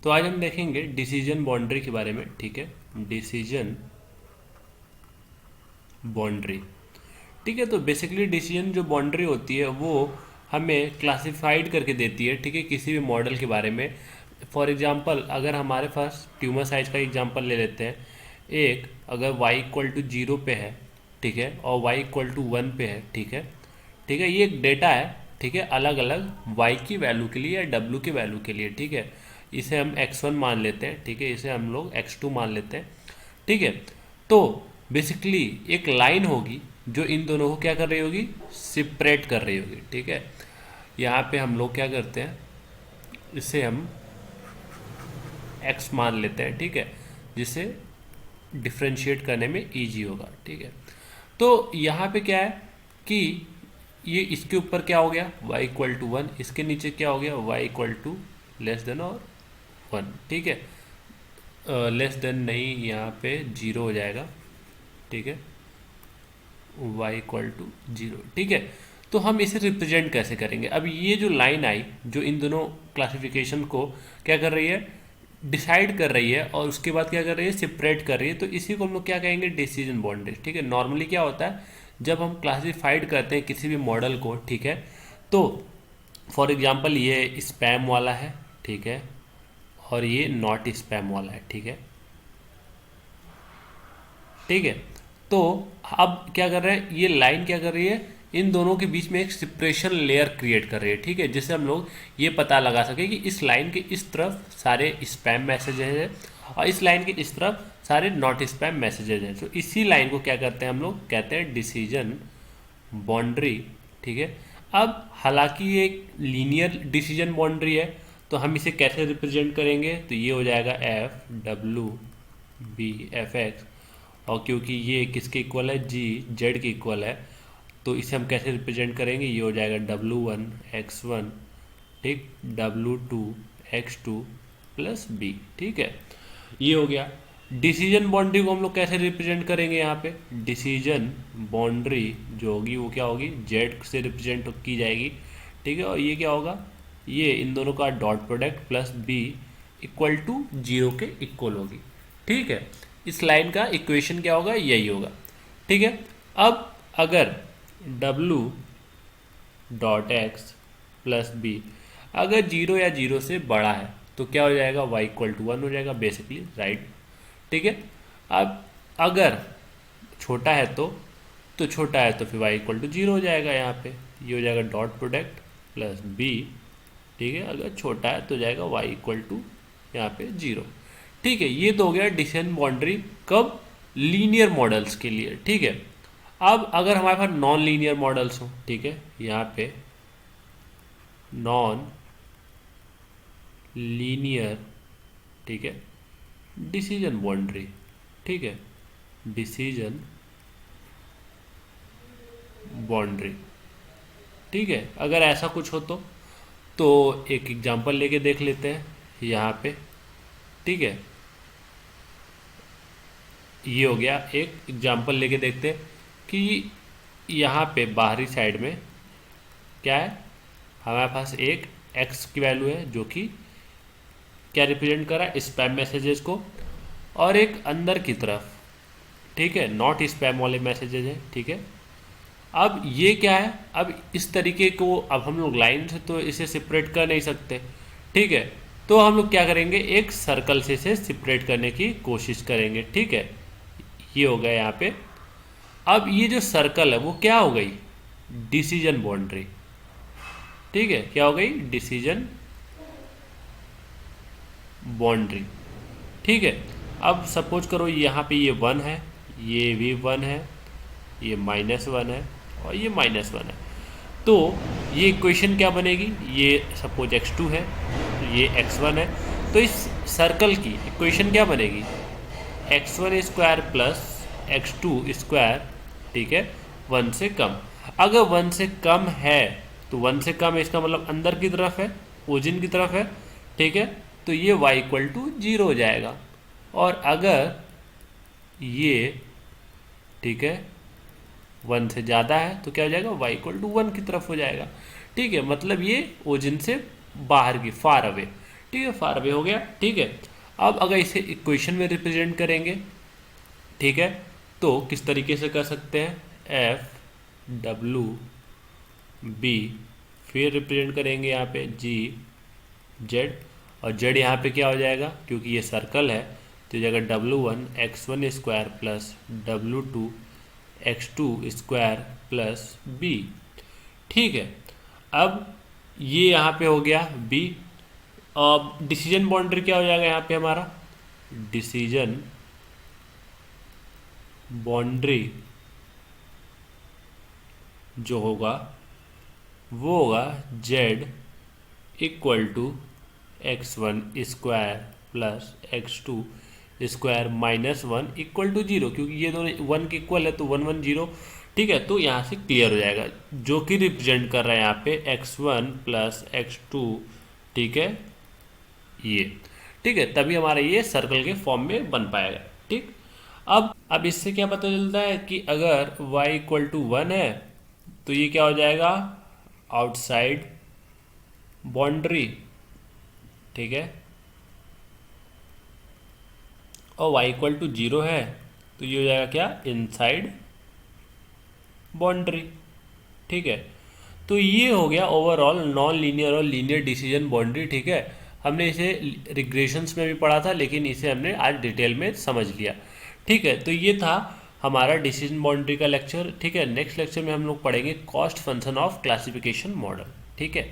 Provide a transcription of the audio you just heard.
तो आज हम देखेंगे डिसीजन बाउंड्री के बारे में। ठीक है, डिसीजन बाउंड्री। ठीक है, तो बेसिकली डिसीजन जो बाउंड्री होती है वो हमें क्लासिफाइड करके देती है। ठीक है, किसी भी मॉडल के बारे में। फॉर एग्जांपल अगर हमारे पास ट्यूमर साइज का एग्जांपल ले लेते हैं, एक अगर y इक्वल टू 0 पे है, ठीक है, और y इक्वल टू 1 पे है, ठीक है, ठीक है, ये एक डेटा है, ठीक है, अलग अलग y की वैल्यू के लिए या w की वैल्यू के लिए। ठीक है, इसे हम x1 मान लेते हैं, ठीक है, इसे हम लोग x2 मान लेते हैं। ठीक है, तो बेसिकली एक लाइन होगी जो इन दोनों को क्या कर रही होगी, सेपरेट कर रही होगी। ठीक है, यहाँ पे हम लोग क्या करते हैं, इसे हम x मान लेते हैं, ठीक है, जिससे डिफ्रेंशिएट करने में इजी होगा। ठीक है, तो यहाँ पे क्या है कि ये इसके ऊपर क्या हो गया, y इक्वल टू 1, इसके नीचे क्या हो गया, y equal to less than और 1। ठीक है, लेस देन नहीं, यहाँ पे 0 हो जाएगा। ठीक है, y इक्वल टू 0। ठीक है, तो हम इसे रिप्रेजेंट कैसे करेंगे। अब ये जो लाइन आई जो इन दोनों क्लासिफिकेशन को क्या कर रही है, डिसाइड कर रही है, और उसके बाद क्या कर रही है, सेपरेट कर रही है, तो इसी को हम लोग क्या कहेंगे, डिसीजन बाउंड्री। ठीक है, नॉर्मली क्या होता है जब हम क्लासिफाइड करते हैं किसी भी मॉडल को, ठीक है, तो फॉर एग्जांपल ये स्पैम वाला है, ठीक है, और ये नॉट स्पैम वाला है। ठीक है, ठीक है, तो अब क्या कर रहे हैं, ये लाइन क्या कर रही है, इन दोनों के बीच में एक सेपरेशन लेयर क्रिएट कर रही है। ठीक है, जिससे हम लोग ये पता लगा सके कि इस लाइन के इस तरफ सारे स्पैम मैसेजेस हैं और इस लाइन के इस तरफ सारे नॉट स्पैम मैसेजेस हैं। तो इसी लाइन को क्या करते हैं, हम लोग कहते हैं डिसीजन बाउंड्री। ठीक है, अब हालांकि ये एक लीनियर डिसीजन बाउंड्री है, तो हम इसे कैसे रिप्रेजेंट करेंगे, तो ये हो जाएगा एफ डब्ल्यू बी एफ एक्स, और क्योंकि ये किसके इक्वल है, जी जेड के इक्वल है, तो इसे हम कैसे रिप्रेजेंट करेंगे, ये हो जाएगा W1 X1, ठीक, W2 X2 प्लस बी। ठीक है, ये हो गया। डिसीजन बाउंड्री को हम लोग कैसे रिप्रेजेंट करेंगे, यहाँ पे डिसीजन बाउंड्री जो होगी वो क्या होगी, जेड से रिप्रेजेंट की जाएगी। ठीक है, और ये क्या होगा, ये इन दोनों का dot product plus b equal to 0 के इक्वल होगी। ठीक है, इस लाइन का इक्वेशन क्या होगा, यही होगा। ठीक है, अब अगर W dot x plus b अगर 0 या 0 से बड़ा है तो क्या हो जाएगा, y इक्वल टू 1 हो जाएगा, बेसिकली राइट। ठीक है, अब अगर छोटा है तो छोटा है तो फिर y इक्वल टू 0 हो जाएगा, यहाँ पे ये हो जाएगा डॉट प्रोडक्ट प्लस b। ठीक है, अगर छोटा है तो जाएगा y इक्वल टू यहाँ पे 0। ठीक है, ये तो हो गया डिसीजन बाउंड्री कब, लीनियर मॉडल्स के लिए। ठीक है, अब अगर हमारे पास नॉन लीनियर मॉडल्स हो, ठीक है, यहाँ पे नॉन लीनियर, ठीक है, डिसीजन बाउंड्री। ठीक है, डिसीजन बाउंड्री। ठीक है, अगर ऐसा कुछ हो तो एक एग्जांपल लेके देख लेते हैं यहाँ पे। ठीक है, ये हो गया, एक एग्जांपल लेके देखते हैं कि यहाँ पे बाहरी साइड में क्या है, हमारे पास एक x की वैल्यू है जो कि क्या रिप्रेजेंट कर रहा है, स्पैम मैसेजेस को, और एक अंदर की तरफ, ठीक है, नॉट स्पैम वाले मैसेजेस हैं। ठीक है, अब ये क्या है, अब इस तरीके को अब हम लोग लाइन से तो इसे सेपरेट कर नहीं सकते। ठीक है, तो हम लोग क्या करेंगे, एक सर्कल से इसे सेपरेट करने की कोशिश करेंगे। ठीक है, ये हो गया यहाँ पे। अब ये जो सर्कल है वो क्या हो गई, डिसीजन बाउंड्री। ठीक है, क्या हो गई, डिसीजन बाउंड्री। ठीक है, अब सपोज करो यहाँ पे ये 1 है, ये भी 1 है, ये -1 है और ये -1 है, तो ये इक्वेशन क्या बनेगी, ये सपोज x2 है तो ये x1 है, तो इस सर्कल की इक्वेशन क्या बनेगी, x1 square plus x2 square. ठीक है, 1 से कम, अगर 1 से कम है तो 1 से कम है इसका मतलब अंदर की तरफ है, ओरिजिन की तरफ है। ठीक है, तो ये y इक्वल टू 0 हो जाएगा, और अगर ये, ठीक है, 1 से ज़्यादा है तो क्या हो जाएगा, y इक्वल टू 1 की तरफ हो जाएगा। ठीक है, मतलब ये ओरिजिन से बाहर की, फार अवे। ठीक है, फार अवे हो गया। ठीक है, अब अगर इसे इक्वेशन में रिप्रेजेंट करेंगे, ठीक है, तो किस तरीके से कर सकते हैं, एफ डब्लू बी, फिर रिप्रेजेंट करेंगे यहाँ पे जी जेड, और जेड यहाँ पे क्या हो जाएगा, क्योंकि ये सर्कल है तो जगह W1 x1 square plus W2 x2 square plus b. ठीक है, अब ये यहाँ पे हो गया बी। अब डिसीजन बाउंड्री क्या हो जाएगा यहाँ पे हमारा, डिसीजन बाउंड्री जो होगा वो होगा z equal to x1 square plus x2 square minus 1 equal to 0, क्योंकि ये दोनों 1 के इक्वल है तो 1 1 0। ठीक है, तो यहाँ से क्लियर हो जाएगा, जो कि रिप्रेजेंट कर रहा है यहाँ पे x1 प्लस x2। ठीक है, ये ठीक है, तभी हमारा ये सर्कल के फॉर्म में बन पाएगा। ठीक, अब इससे क्या पता चलता है कि अगर y इक्वल टू 1 है तो ये क्या हो जाएगा, आउटसाइड बाउंड्री। ठीक है, और y इक्वल टू 0 है तो ये हो जाएगा क्या, इनसाइड बाउंड्री। ठीक है, तो ये हो गया ओवरऑल नॉन लीनियर और लीनियर डिसीजन बाउंड्री। ठीक है, हमने इसे रिग्रेशंस में भी पढ़ा था, लेकिन इसे हमने आज डिटेल में समझ लिया। ठीक है, तो ये था हमारा डिसीजन बाउंड्री का लेक्चर। ठीक है, नेक्स्ट लेक्चर में हम लोग पढ़ेंगे cost function of classification model. ठीक है।